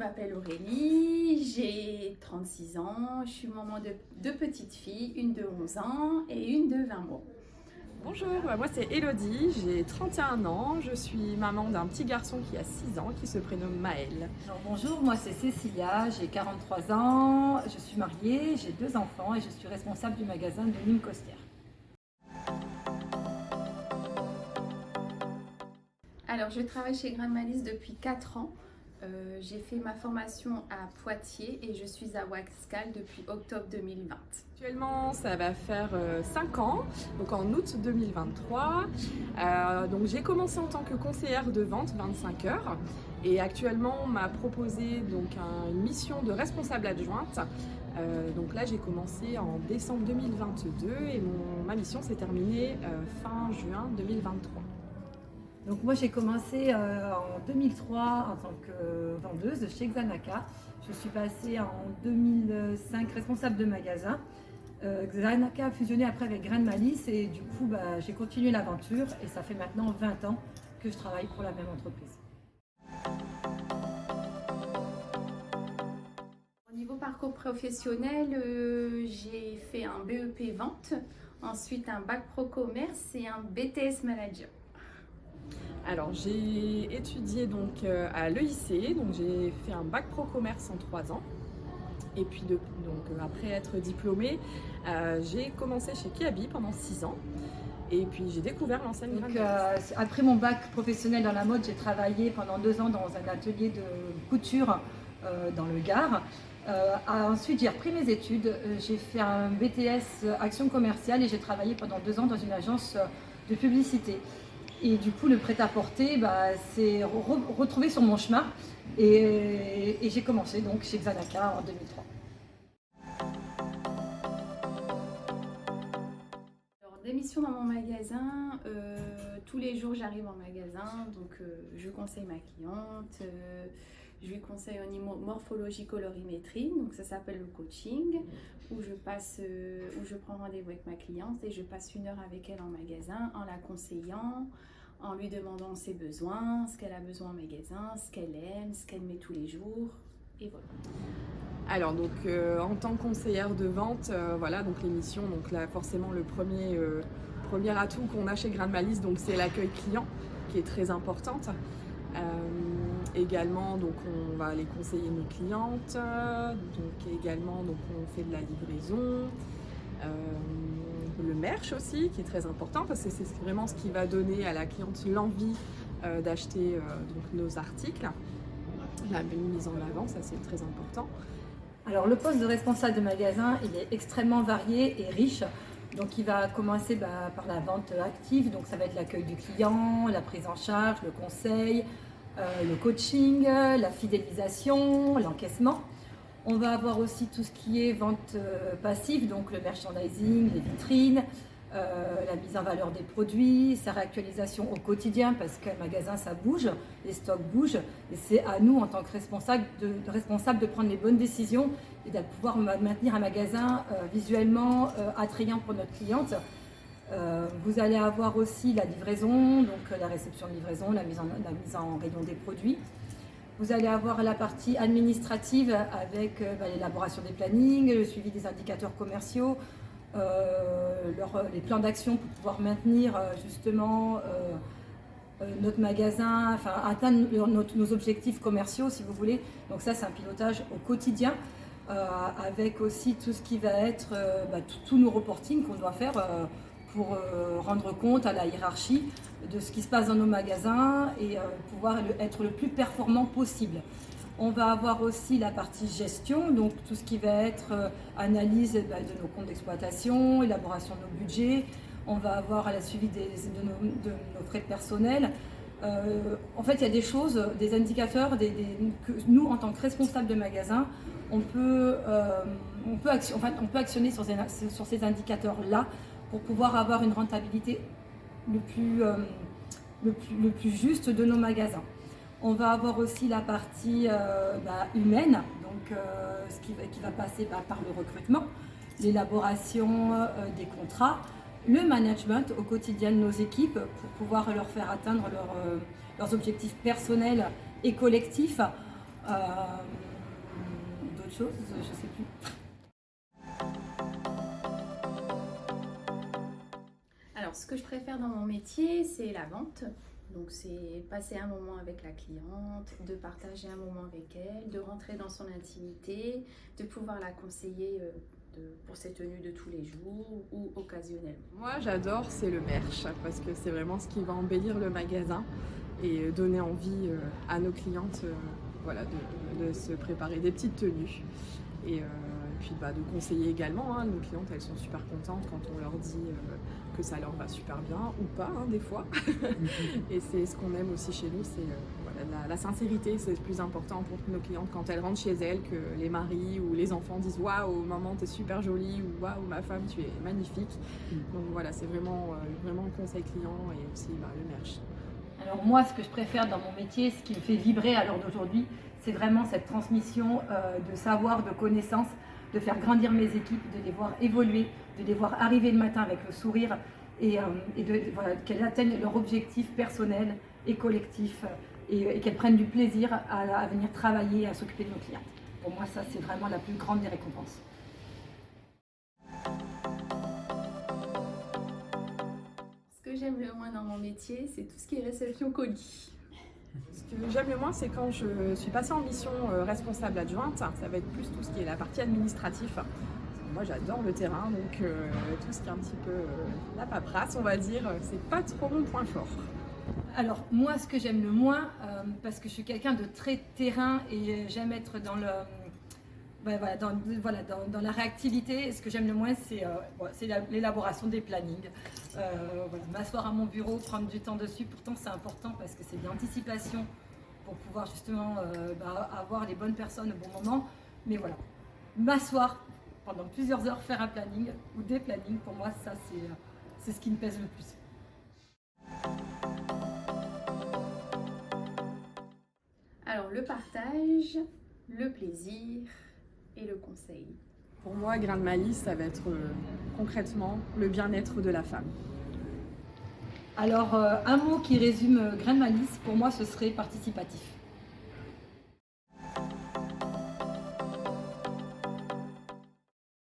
m'appelle Aurélie, j'ai 36 ans, je suis maman de deux petites filles, une de 11 ans et une de 20 mois. Bonjour, moi c'est Elodie, j'ai 31 ans, je suis maman d'un petit garçon qui a 6 ans qui se prénomme Maël. Alors, bonjour, moi c'est Cécilia, j'ai 43 ans, je suis mariée, j'ai 2 enfants et je suis responsable du magasin de Nîmes Costière. Alors, je travaille chez Grain de Malice depuis 4 ans. J'ai fait ma formation à Poitiers et je suis à Waxcal depuis octobre 2020. Actuellement ça va faire 5 ans, donc en août 2023. Donc j'ai commencé en tant que conseillère de vente 25 heures et actuellement on m'a proposé donc une mission de responsable adjointe. Donc là j'ai commencé en décembre 2022 et ma mission s'est terminée fin juin 2023. Donc moi j'ai commencé en 2003 en tant que vendeuse chez Xanaka. Je suis passée en 2005 responsable de magasin. Xanaka a fusionné après avec Grain de Malice et du coup j'ai continué l'aventure et ça fait maintenant 20 ans que je travaille pour la même entreprise. Au niveau parcours professionnel, j'ai fait un BEP vente, ensuite un bac pro commerce et un BTS manager. Alors j'ai étudié donc à l'EIC, donc j'ai fait un bac pro commerce en 3 ans. Et puis après être diplômée, j'ai commencé chez Kiabi pendant 6 ans. Et puis j'ai découvert l'enseigne Grain de Malice. Après mon bac professionnel dans la mode, j'ai travaillé pendant 2 ans dans un atelier de couture dans le Gard. Ensuite, j'ai repris mes études. J'ai fait un BTS action commerciale et j'ai travaillé pendant 2 ans dans une agence de publicité. Et du coup, le prêt-à-porter s'est retrouvé sur mon chemin et j'ai commencé donc chez Xanaka en 2003. Alors, des missions dans mon magasin, tous les jours j'arrive en magasin, donc je conseille ma cliente, je lui conseille au niveau morphologie colorimétrie, donc ça s'appelle le coaching, où je prends rendez-vous avec ma cliente et je passe 1 heure avec elle en magasin en la conseillant, en lui demandant ses besoins, ce qu'elle a besoin en magasin, ce qu'elle aime, ce qu'elle met tous les jours, et voilà. Alors donc en tant que conseillère de vente, voilà donc les missions, donc là forcément le premier atout qu'on a chez Grain de Malice, donc c'est l'accueil client qui est très importante. Également donc on va aller conseiller nos clientes, donc également donc on fait de la livraison. Le merch aussi qui est très important parce que c'est vraiment ce qui va donner à la cliente l'envie d'acheter donc nos articles. La mise en avant, ça c'est très important. Alors le poste de responsable de magasin, il est extrêmement varié et riche. Donc il va commencer par la vente active, donc ça va être l'accueil du client, la prise en charge, le conseil, le coaching, la fidélisation, l'encaissement. On va avoir aussi tout ce qui est vente passive, donc le merchandising, les vitrines, la mise en valeur des produits, sa réactualisation au quotidien parce qu'un magasin ça bouge, les stocks bougent et c'est à nous en tant que responsables de prendre les bonnes décisions et de pouvoir maintenir un magasin visuellement attrayant pour notre cliente. Vous allez avoir aussi la livraison, donc la réception de livraison, la mise en rayon des produits. Vous allez avoir la partie administrative avec l'élaboration des plannings, le suivi des indicateurs commerciaux, les plans d'action pour pouvoir maintenir justement notre magasin, enfin atteindre nos objectifs commerciaux si vous voulez. Donc ça c'est un pilotage au quotidien avec aussi tout ce qui va être tous nos reportings qu'on doit faire pour rendre compte à la hiérarchie de ce qui se passe dans nos magasins et pouvoir être le plus performant possible. On va avoir aussi la partie gestion, donc tout ce qui va être analyse de nos comptes d'exploitation, élaboration de nos budgets. On va avoir la suivi de nos frais de personnel. En fait, il y a des choses, des indicateurs que nous, en tant que responsables de magasin, on peut actionner sur ces indicateurs-là pour pouvoir avoir une rentabilité le plus juste de nos magasins. On va avoir aussi la partie humaine, donc qui va passer par le recrutement, l'élaboration des contrats, le management au quotidien de nos équipes pour pouvoir leur faire atteindre leurs objectifs personnels et collectifs. D'autres choses, je ne sais plus. Alors, ce que je préfère dans mon métier, c'est la vente. Donc, c'est passer un moment avec la cliente, de partager un moment avec elle, de rentrer dans son intimité, de pouvoir la conseiller pour ses tenues de tous les jours ou occasionnellement. Moi, j'adore, c'est le merch, parce que c'est vraiment ce qui va embellir le magasin et donner envie à nos clientes voilà, de se préparer des petites tenues. Et puis de conseiller également, hein. Nos clientes, elles sont super contentes quand on leur dit que ça leur va super bien, ou pas, hein, des fois. Et c'est ce qu'on aime aussi chez nous, c'est voilà, la sincérité, c'est le plus important pour nos clientes quand elles rentrent chez elles, que les maris ou les enfants disent « Waouh, maman, t'es super jolie » ou « Waouh, ma femme, tu es magnifique ». Donc voilà, c'est vraiment le conseil client et aussi le merch. Alors moi, ce que je préfère dans mon métier, ce qui me fait vibrer à l'heure d'aujourd'hui, c'est vraiment cette transmission de savoir, de connaissances, de faire grandir mes équipes, de les voir évoluer, de les voir arriver le matin avec le sourire et voilà, qu'elles atteignent leur objectif personnel et collectif et qu'elles prennent du plaisir à venir travailler, à s'occuper de nos clients. Pour moi, ça, c'est vraiment la plus grande des récompenses. Ce que j'aime le moins dans mon métier, c'est tout ce qui est réception colis. Ce que j'aime le moins, c'est quand je suis passée en mission responsable adjointe. Ça va être plus tout ce qui est la partie administrative. Moi, j'adore le terrain, donc tout ce qui est un petit peu la paperasse, on va dire, c'est pas trop mon point fort. Alors, moi, ce que j'aime le moins, parce que je suis quelqu'un de très terrain et j'aime être dans le... dans la réactivité, ce que j'aime le moins, c'est l'élaboration des plannings. M'asseoir à mon bureau, prendre du temps dessus, pourtant c'est important parce que c'est de l'anticipation pour pouvoir justement avoir les bonnes personnes au bon moment. Mais voilà, m'asseoir pendant plusieurs heures, faire un planning ou des plannings, pour moi, ça c'est ce qui me pèse le plus. Alors, le partage, le plaisir et le conseil. Pour moi, Grain de Malice, ça va être concrètement le bien-être de la femme. Alors, un mot qui résume Grain de Malice, pour moi, ce serait participatif.